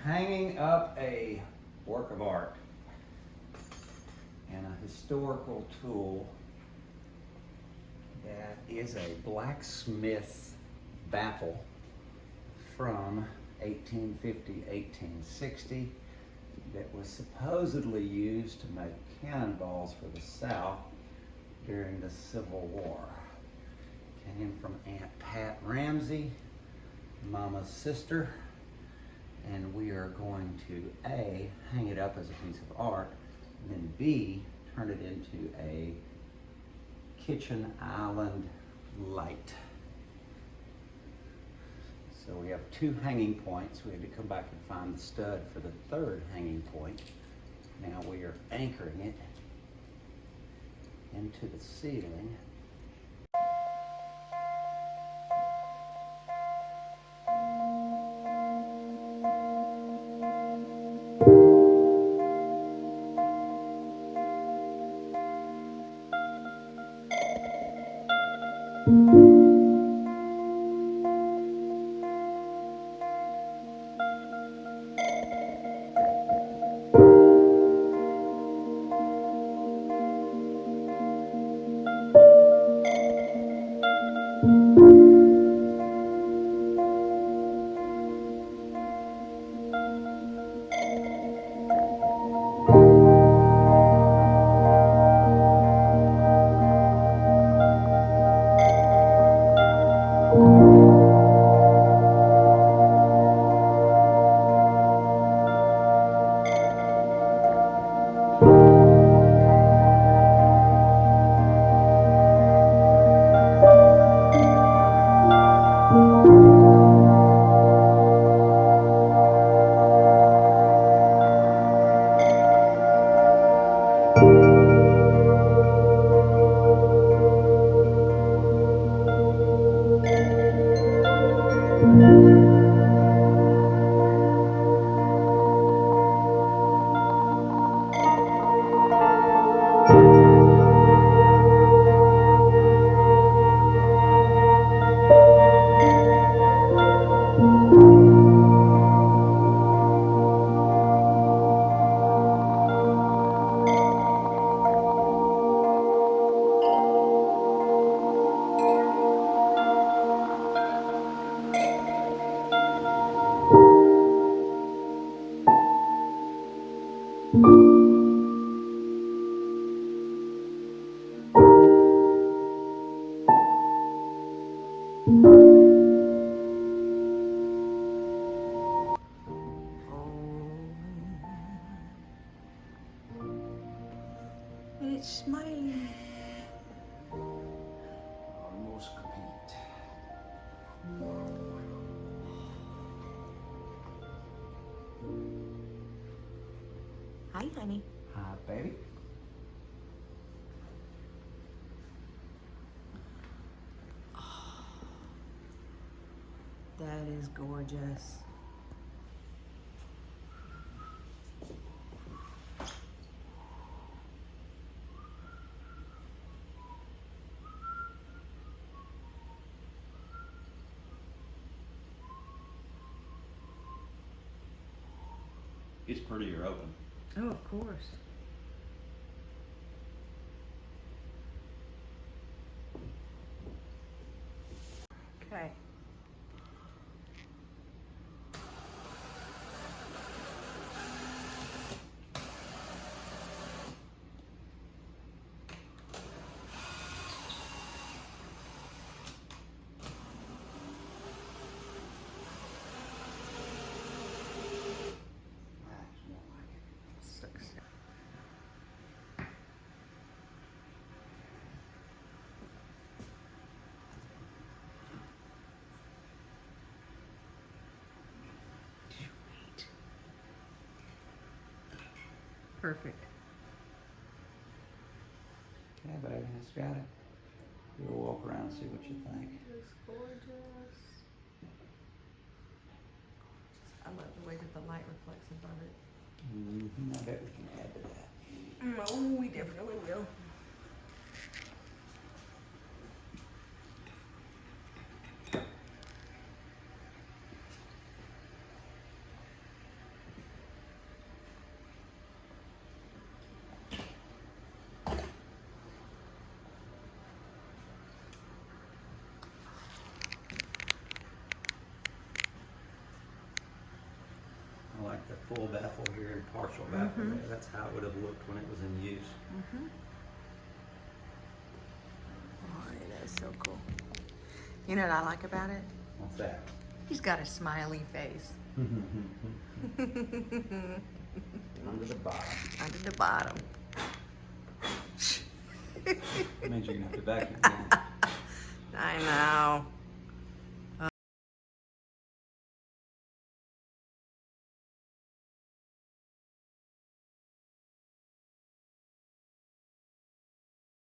Hanging up a work of art and a historical tool that is a blacksmith baffle from 1850-1860 that was supposedly used to make cannonballs for the South during the Civil War. Came from Aunt Pat Ramsey, Mama's sister, and we are going to A, hang it up as a piece of art, and then B, turn it into a kitchen island light. So we have 2 hanging points. We had to come back and find the stud for the 3rd hanging point. Now we are anchoring it into the ceiling. It's smiling. Almost complete. Hi, honey. Hi, baby. That is gorgeous. It's prettier open. Oh, of course. Okay. That's more like it. Success. Sweet. Perfect. Okay, baby, that's got it. We'll walk around and see what you think. Looks gorgeous. I love the way that the light reflects above it. I bet we can add to that. Oh, we definitely will. full baffle here and partial baffle there. That's how it would have looked when it was in use. Oh, that is so cool. You know what I like about it? What's that? He's got a smiley face. Under the bottom. Under the bottom. That means you're gonna have to vacuum. I know.